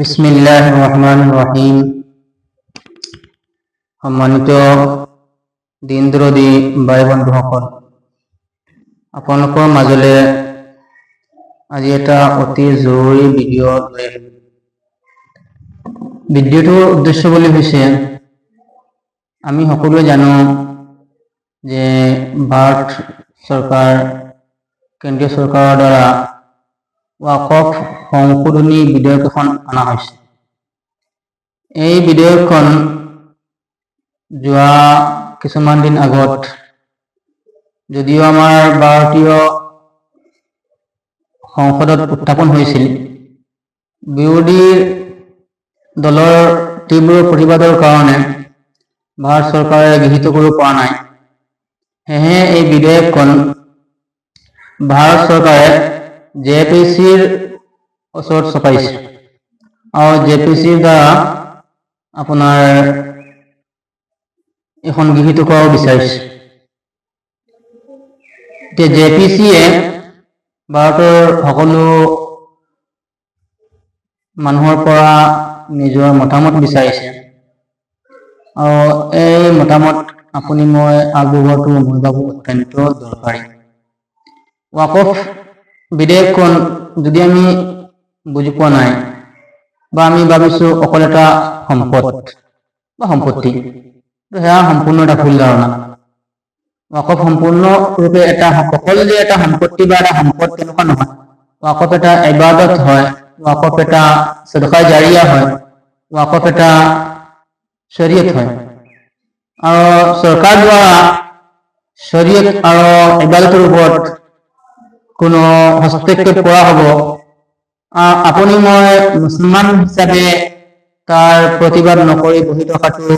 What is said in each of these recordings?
বিসমিল্লাহিৰ ৰহমানিৰ ৰহিম। সম্মানিত দিন দৰদী ভাই বন্ধুসকল, আপোনালোকৰ মাজলৈ আজি এটা অতি জৰুৰী ভিডিঅ' লৈ আহিলোঁ। ভিডিঅ'টোৰ উদ্দেশ্য বুলি হৈছে, আমি সকলোৱে জানো যে ভাৰত চৰকাৰ, কেন্দ্ৰীয় চৰকাৰৰ দ্বাৰা ওয়াকফ সংশোধনী বিধেয়ক এখন অনা হৈছে। এই বিধেয়কখন যোৱা কিছুমান দিন আগত যদিও আমাৰ ভাৰতীয় সংসদত উত্থাপন হৈছিল, বিৰোধী দলৰ তীব্ৰ প্ৰতিবাদৰ কাৰণে ভাৰত চৰকাৰে গৃহীত কৰিব পৰা নাই। সেয়েহে এই বিধেয়কখন ভাৰত চৰকাৰে JPCৰ ওচৰত চপাইছে আৰু JPCৰ দ্বাৰা আপোনাৰ এখন গৃহীত কৰাব বিচাৰিছে। এতিয়া JPCয়ে ভাৰতৰ সকলো মানুহৰ পৰা নিজৰ মতামত বিচাৰিছে আৰু এই মতামত আপুনি মই আগবঢ়োৱাটো মই ভাবোঁ অত্যন্ত দৰকাৰী। ওয়াকফ বিধেয়কখন যদি আমি বুজি পোৱা নাই বা আমি ভাবিছোঁ অকল এটা সম্পদ বা সম্পত্তি, সেয়া সম্পূৰ্ণ এটা ভুল ধাৰণা। ওয়াকফ সম্পূৰ্ণৰূপে অকল যে এটা সম্পত্তি বা এটা সম্পদ তেনেকুৱা নহয়। ওয়াকফ এটা ইবাদত হয়, ওয়াকফ এটা সদকা জাৰিয়া হয়, ওয়াকফ এটা শৰীয়ত হয় আৰু চৰকাৰ দ্বাৰা শৰীয়ত আৰু ইবাদতৰ ওপৰত কোনো হস্তক্ষেপ কৰা হ'ব, আপুনি মই মুছলমান হিচাপে তাৰ প্ৰতিবাদ নকৰি বহি থকাটো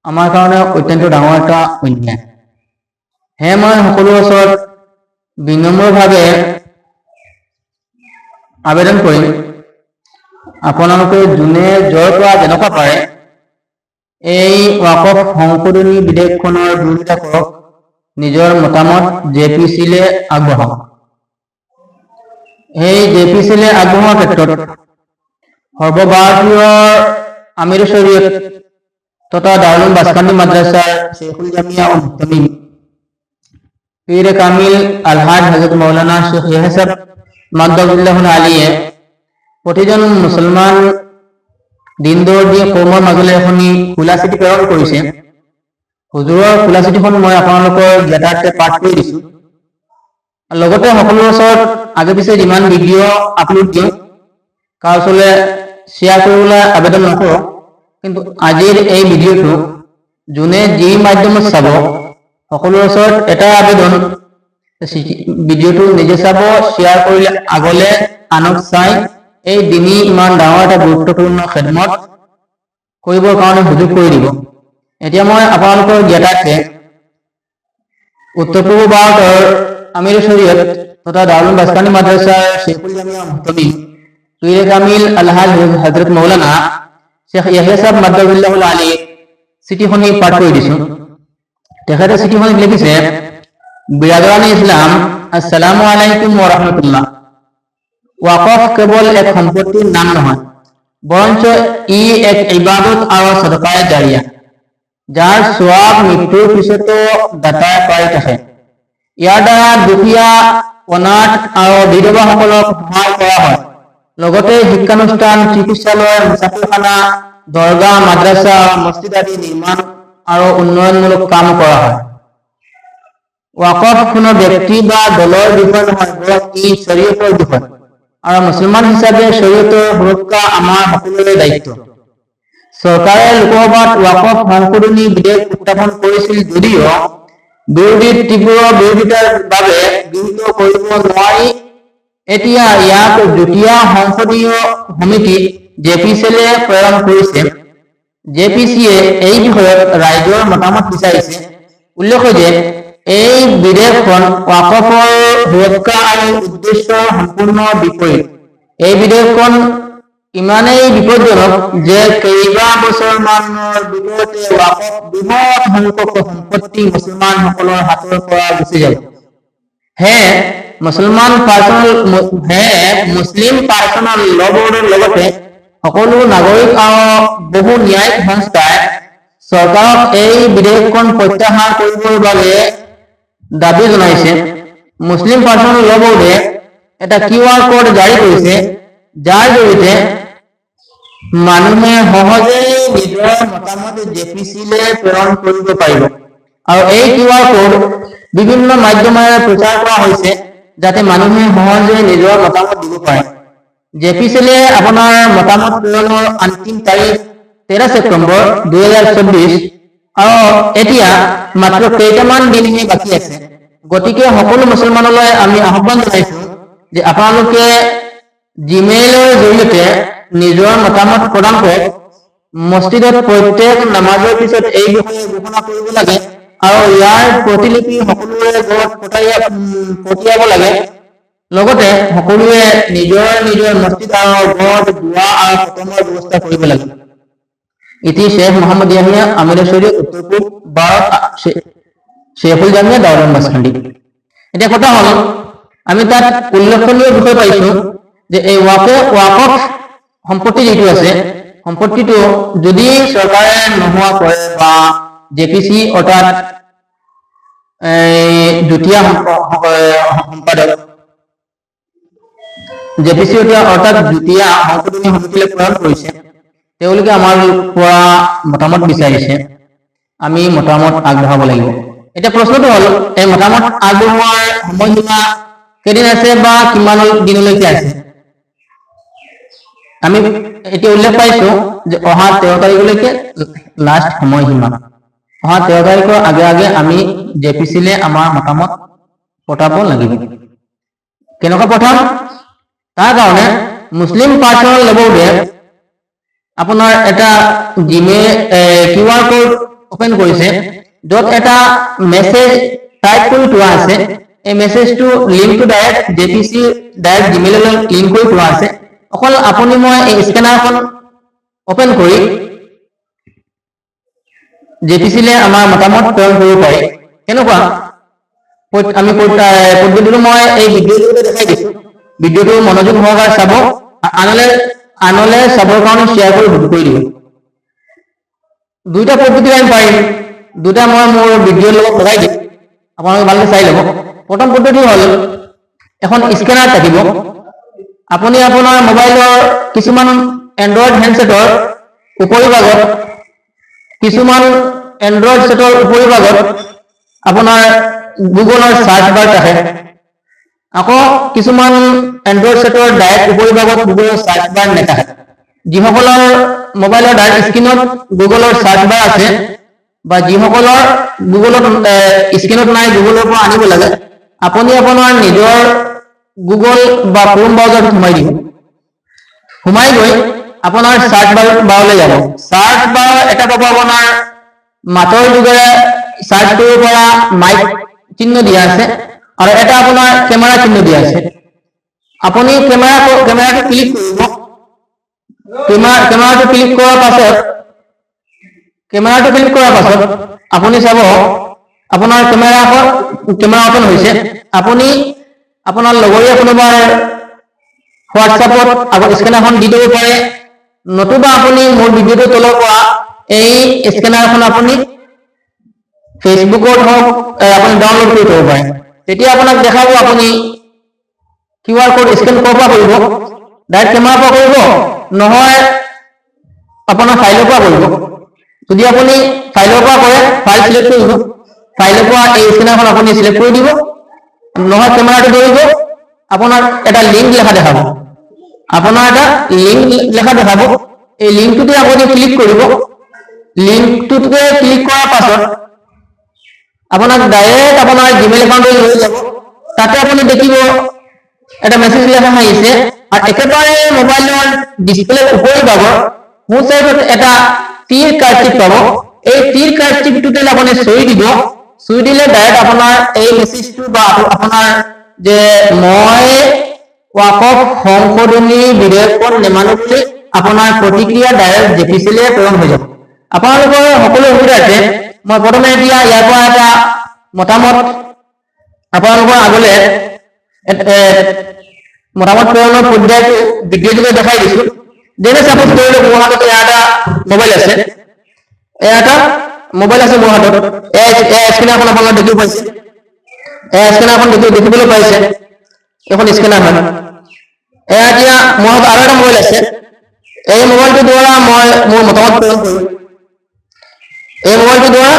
আমাৰ কাৰণে অত্যন্ত ডাঙৰ এটা অন্যায়। সেয়ে মই সকলোৰে ওচৰত বিনম্ৰভাৱে আবেদন কৰিম, আপোনালোকে যোনে য'ৰ পৰা যেনেকুৱা পাৰে এই ওয়াকফ সংশোধনী বিধেয়কখনৰ বিৰোধিতা কৰক, নিজৰ মতামত JPCলৈ আগবঢ়াওক। এই JPCলৈ আগবঢ়োৱাৰ ক্ষেত্ৰত সৰ্বভাৰতীয় আমিৰ শৰীয়ত তথা দাৰুল বাসকান্দি মাদ্ৰাছাৰ শেখুল জামিয়া ও মুহতামিম পীৰ কামিল আলহাজ হযৰত মৌলানা শেখ ইয়াহিয়া সাহেব মাদ্দাহুল্লাহুল আলিয়ে প্ৰতিজন মুছলমান দিন দৰদী কৌমৰ মাজলৈ এখনি খোলা চিঠি প্ৰেৰণ কৰিছে। হুজুৰৰ খোলা চিঠিখন মই আপোনালোকৰ জ্ঞাতাৰ্থে পাঠ কৰি দিছোঁ। লগতে সকলোৰে ওচৰত আগে পিছে যিমান ভিডিঅ' আপলোড দিওঁ তাৰ ওচৰলৈ শ্বেয়াৰ কৰিবলৈ আবেদন নকৰোঁ, কিন্তু আজিৰ এই ভিডিঅ'টো যোনে যি মাধ্যমত চাব সকলোৰে ওচৰত এটা আবেদন, ভিডিঅ'টো নিজে চাব, শ্বেয়াৰ কৰিলে আগলৈ আনক চাই এই দিনী ইমান ডাঙৰ এটা গুৰুত্বপূৰ্ণ খেদমত কৰিবৰ কাৰণে সুযোগ কৰি দিব। এতিয়া মই আপোনালোকৰ জ্ঞাতাৰ্থে উত্তৰ পূব ভাৰতৰ আমিৰ শৰীয়ত তথা দাৰুল বাসকান্দি মাদ্ৰাছাৰ শেখুল জামিয়া মুহতামিম পীৰ কামিল আলহাজ হযৰত মৌলানা শেখ ইয়াহিয়া সাহেব মাদ্দাহুল্লাহুল আলী চিঠিখনি পাঠ কৰি দিছোঁ। তেখেতে চিঠিখনিত লিখিছে, বিৰাদৰাণী ইছলাম, আসসালামু আলাইকুম ওয়া ৰাহমাতুল্লাহ। ওয়াকফ কেৱল এক সম্পত্তিৰ নাম নহয়, বৰঞ্চ ই এক ইবাদত আৰু সদকায়ে জাৰিয়া, যাৰ সওয়াব মৃত্যুৰ পিছতো দাতাই পাই থাকে। ইয়াৰ দ্বাৰা দুখীয়া, অনাথ আৰু বিধৱাসকলক সহায় কৰা হয়। লগতে শিক্ষানুষ্ঠান, চিকিৎসালয়, মুছাফিৰখানা, দৰগাহ, মাদ্ৰাছা আৰু মছজিদ আদি নিৰ্মাণ আৰু উন্নয়নমূলক কাম কৰা হয়। ওয়াকফ কোনো ব্যক্তি বা দলৰ বিষয় নহয়, বৰং ই শৰীয়তৰ বিষয় আৰু মুছলমান হিচাপে শৰীয়তৰ সুৰক্ষা আমাৰ সকলোৰে দায়িত্ব। চৰকাৰে লোকসভাত ওয়াকফ সংশোধনী বিধেয়ক উত্থাপন কৰিছিল যদিও বিৰোধীৰ তীব্ৰ বিৰোধিতাৰ বাবে গৃহীত কৰিব নোৱাৰি এতিয়া ইয়াক যুটীয়া সংসদীয় সমিতি JPCলৈ প্ৰেৰণ কৰিছে। JPCয়ে এই বিষয়ত ৰাইজৰ মতামত বিচাৰিছে। উল্লেখ্য যে এই বিধেয়কখন ওয়াকফৰ সুৰক্ষা আৰু উদ্দেশ্যৰ সম্পূৰ্ণ বিপৰীত। এই বিধেয়কখন ইমানেই বিপদজনক যে কেইবা বছৰমানৰ ভিতৰতে ওয়াকফ বৃহৎ সংখ্যক সম্পত্তি মুছলমানসকলৰ হাতৰ পৰা গুচি যাব। সেয়ে মুছলমান পাৰ্চনেল মুছলিম পাৰ্চনেল ল বৰ্ডৰ লগতে সকলো নাগৰিক আৰু বহু ন্যায়িক সংস্থাই চৰকাৰক এই বিধেয়কখন প্ৰত্যাহাৰ কৰিবৰ বাবে দাবী জনাইছে। মুছলিম পাৰ্চনেল ল বৰ্ডে এটা QR কোড জাৰি কৰিছে, যাৰ জৰিয়তে মানুহে সহজে নিজৰ মতামত জেপিচিলৈ প্ৰেৰণ কৰিব পাৰিব। আৰু এই QR কোড বিভিন্ন মাধ্যমেৰে প্ৰচাৰ কৰা হৈছে যাতে মানুহে সহজে নিজৰ মতামত দিব পাৰে। জেপিচিলে আপোনাৰ মতামত প্ৰেৰণৰ অন্তিম তাৰিখ 13 ছেপ্টেম্বৰ 2024 আৰু এতিয়া মাত্ৰ কেইটামান দিনহে বাকী আছে। গতিকে সকলো মুছলমানলৈ আমি আহ্বান জনাইছো যে আপোনালোকে জিমেইলৰ জৰিয়তে নিজৰ মতামত প্ৰদান কৰক। মছজিদত প্ৰত্যেক নামাজৰ পিছত এই বিষয়ে ঘোষণা কৰিব লাগে আৰু ইয়াৰ প্ৰতিলিপি সকলোৰে ঘৰত পঠিয়াব লাগে। লগতে সকলোৱে নিজৰ নিজৰ মছজিদ আৰু ঘৰত দোৱা আৰু খতমৰ ব্যৱস্থা কৰিব লাগে। এটি শেখ মোহাম্মদ ইয়াহিয়া আমিৰ শৰীফ উত্তৰ পূব 12 শেখুল জামিয়া দাউলান মাসখান্ডি। এতিয়া কথা হল আমি তাত উল্লেখনীয় বিষয় পাইছো যে এই ওয়াকফ সম্পত্তি যেটো আছে, সম্পত্তিটো যদি চৰকাৰে নোহোৱা কৰে বা জেপিচি অৰ্থাৎ দ্বিতীয় সম্পাদক জেপিচি অৰ্থাৎ দ্বিতীয় সংশোধনী সমিতিলৈ প্ৰেৰণ কৰিছে, তেওঁলোকে আমাৰ পৰা মতামত বিচাৰিছে, আমি মতামত আগবঢ়াব লাগিব। এতিয়া প্ৰশ্নটো হল এই মতামত আগবঢ়োৱাৰ সময়সীমা কেদিন আছে বা কিমান দিনলৈকে আছে। আমি এতিয়া উল্লেখ পাইছো যে অহা 13 তাৰিখলৈকে লাষ্ট সময়সীমা। অহা 13 তাৰিখৰ আগে আগে আমি জেপিচিলে আমাৰ মতামত পঠাব লাগিব। কেনেকুৱা পঠাম? তাৰ কাৰণে মুছলিম পাৰ্চনেল ল বৰ্ডে আপোনাৰ এটা QR কোড ওপেন কৰিছে, য'ত এটা মেছেজ টাইপ কৰি থোৱা আছে। এই মেছেজটো লিংকটো ডাইৰেক্ট জেপিচি ডাইৰেক্ট জিমেইললৈ লিংক কৰি থোৱা আছে। অকল আপুনি মই এই স্কেনাৰখন ওপেন কৰি জেপিচিলে আমাৰ মতামত প্ৰেৰণ কৰিব পাৰি। কেনেকুৱা আমি পদ্ধতিটো মই এই ভিডিঅ'টো দেখাই দিছো। ভিডিঅ'টো মনোযোগ সহকাৰে চাব, আনলে চাবৰ কাৰণে শ্বেয়াৰ কৰি দিব। দুইটা পদ্ধতি আমি পাৰিম, দুটা মই মোৰ ভিডিঅ'ৰ লগত লগাই দিম, আপোনালোকে ভালকৈ চাই ল'ব। প্ৰথম পদ্ধতি হ'ল এখন স্কেনাৰ থাকিব। আপুনি আপোনাৰ মোবাইলৰ কিছুমান এণ্ড্ৰইড হেণ্ডছেটৰ উপৰিভাগত আপোনাৰ গুগলৰ চাৰ্চ বাৰ থাকে। আকৌ কিছুমান এণ্ড্ৰইড সেটৰ ডাইৰেক্ট উপৰিভাগত গুগলৰ চাৰ্চ বাৰ নাথাকে। যিসকলৰ মোবাইলৰ ডাইৰেক্ট স্ক্ৰীনত গুগলৰ চাৰ্চ বাৰ আছে বা যিসকলৰ গুগলত স্ক্ৰীনত নাই, গুগলৰ পৰা আনিব লাগে, আপুনি আপোনাৰ নিজৰ গুগল বা ক্ৰোম ব্ৰাউজাৰত সোমাই দিব। সোমাই গৈ আপোনাৰ চাৰ্চ বাৰলৈ যাব। চাৰ্চ বাৰ এটা পাব আপোনাৰ মাতৰ যোগেৰে চাৰ্চ কৰিব পৰা মাইক চিহ্ন দিয়া আছে আৰু এটা আপোনাৰ কেমেৰা চিহ্ন দিয়া আছে। আপুনি কেমেৰাটো ক্লিক কৰিব। কেমেৰাটো ক্লিক কৰাৰ পাছত আপুনি চাব আপোনাৰ কেমেৰা অপেন হৈছে। আপুনি আপোনাৰ লগৰীয়া কোনোবাৰ হোৱাটছএপত আগত স্কেনাৰখন দি দিব পাৰে, নতুবা আপুনি মোৰ ভিডিঅ'টোৰ তলৰ পৰা এই স্কেনাৰখন আপুনি ফেচবুকত হওক আপুনি ডাউনলোড কৰি থব পাৰে। তেতিয়া আপোনাক দেখাব আপুনি QR কোড স্কেন ক'ৰ পৰা কৰিব, ডাইৰেক্ট কেমেৰাৰ পৰা কৰিব নহয় আপোনাৰ ফাইলৰ পৰা কৰিব। যদি আপুনি ফাইলৰ পৰা কৰে, ফাইল চিলেক্ট কৰিব, ফাইলৰ পৰা এই স্কেনাৰখন আপুনি চিলেক্ট কৰি দিব, নহয় কেমেৰাটো ধৰিব, আপোনাৰ এটা লিংক লেখা দেখাব। এই লিংকটোতে আপুনি ক্লিক কৰিব। লিংকটোতে ক্লিক কৰাৰ পাছত আপোনাক ডাইৰেক্ট আপোনাৰ জিমেইল একাউণ্টলৈ লৈ যাব। তাতে আপুনি দেখিব এটা মেছেজ লেখা আহিছে আৰু একেবাৰে মোবাইলৰ ডিসপ্লেৰ উপৰিভাগত সোঁ চাইডত এটা তীৰ কাৰ্চিপ পাব। এই তীৰ কাৰ্চিপটোতে আপুনি চুই দিব। চুই দিলে ডাইৰেক্ট আপোনাৰ এই মেছেজটো বা আপোনাৰ যে মই ওয়াকফ সংশোধনী বিধেয়কখন নেমানো বুলি আপোনাৰ প্ৰতিক্ৰিয়া ডাইৰেক্ট জেপিচিলৈ প্ৰেৰণ হৈ যাব। আপোনালোকৰ সকলো সুবিধাৰ্থে মই প্ৰথমে এতিয়া ইয়াৰ পৰা এটা মতামত আপোনালোকৰ আগলৈ মতামত প্ৰেৰণৰ পৰ্যায়টো ভিডিঅ'টোতে দেখাই দিছোঁ। যেনে চাপোজ কৰিলোঁ মোৰ হাতত এয়া এটা মোবাইল আছে, মোৰ হাতত স্কেনাৰখন আপোনালোকে দেখিব পাইছে, স্কেনাৰখন দেখিবলৈ পাইছে, এখন স্কেনাৰ হয়। এতিয়া মোৰ হাতত আৰু এটা মোবাইল আছে, এই মোবাইলটোৰ দ্বাৰা মই মোৰ মতামত প্ৰেৰণ কৰোঁ। এই মোবাইলটোৰ দ্বাৰা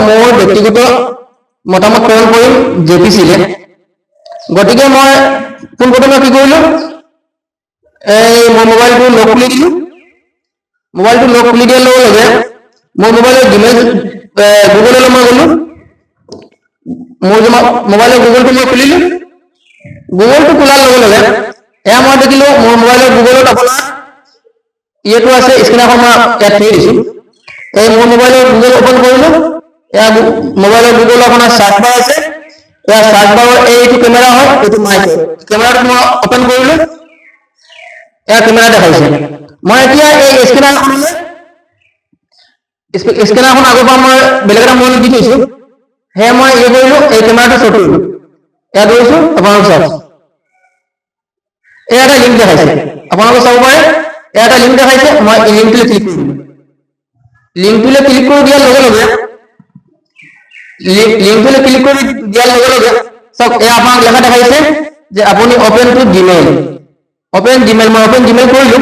মোৰ ব্যক্তিগত মতামত প্ৰেৰণ কৰিম JPC-লে। গতিকে মই পোনপ্ৰথমে কি কৰিলোঁ, এই মোৰ মোবাইলটো লক খুলি দিলোঁ। মোবাইলটো লক খুলি দিয়াৰ লগে লগে মোৰ মোবাইলৰ গুগললৈ মই গ'লোঁ। মোৰ মোবাইলৰ গুগলটো মই খুলিলোঁ। গুগলটো খোলাৰ লগে লগে এয়া মই দেখিলোঁ মোৰ মোবাইলৰ গুগলত আপোনাৰ ইয়েটো আছে, স্কেনাৰখন মই ইয়াত থৈ দিছোঁ। এই মোৰ মোবাইলৰ গুগল ওপেন কৰিলোঁ। এয়া মোবাইলৰ গুগল আপোনাৰ সাৰ্চ বাৰ আছে, এয়া সাৰ্চ বাৰৰ এইটো কেমেৰা হয়, এইটো মাইক হয়। কেমেৰাটো মই ওপেন কৰিলোঁ, এয়া কেমেৰা দেখাইছে। মই এতিয়া এই স্কেনাৰখন আগৰ পৰা মই বেলেগ এটা মোবাইলত দি থৈছোঁ, সেয়ে মই কৰিলোঁ, এই কেমেৰাটো শ্বট কৰিলোঁ। এয়া কৰিছোঁ, আপোনালোকে চাওক, এয়া এটা লিংক দেখাইছে, আপোনালোকে চাব পাৰে, এয়া এটা লিংক দেখাইছে। মই এই লিংকটোলৈ ক্লিক কৰিলোঁ। লিংকটোলৈ ক্লিক কৰি দিয়াৰ লগে লগে চাওক, এয়া আপোনাক লেখা দেখাইছে যে আপুনি অপেন টু জিমেইল। মই অপেন জিমেইল কৰিলোঁ।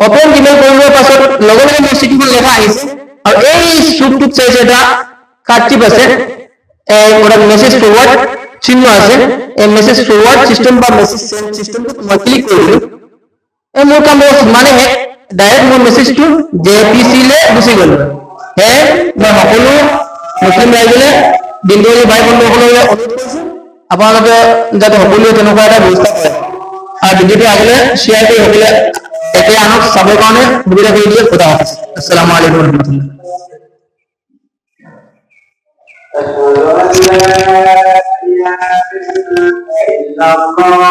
অপেন জিমেইল কৰিবৰ পাছত লগে লগে মোৰ চিঠিখন লেখা আহিছে, আৰু এই চুকটোত চাইছে এটা কাৰ্টিপ আছে, মেছেজ ফৰৱাৰ্ড চিহ্ন আছে। এই মেছেজ ফৰৱাৰ্ড চিষ্টেম বা মেছেজ চেণ্ড চিষ্টেমটোত মই ক্লিক কৰিলোঁ। এই মোৰ কাম মানে ডাইৰেক্ট মোৰ মেছেজটো JPC-লে গুচি গ'ল। সেয়ে মই সকলো মুছলিম ৰাইজলে, দিনদলী ভাই বন্ধুসকললৈ অনুৰোধ কৰিছোঁ, আপোনালোকে যাতে সকলোৱে তেনেকুৱা এটা ব্যৱস্থা কৰে, আৰু ভিডিঅ'টো আগলৈ শ্বেয়াৰ কৰি সকলোৱে একে আনক চাবৰ কাৰণে সুবিধা কৰি দিয়ে। খোদা হাফেজ। আসসালামু আলাইকুম warahmatullaহ।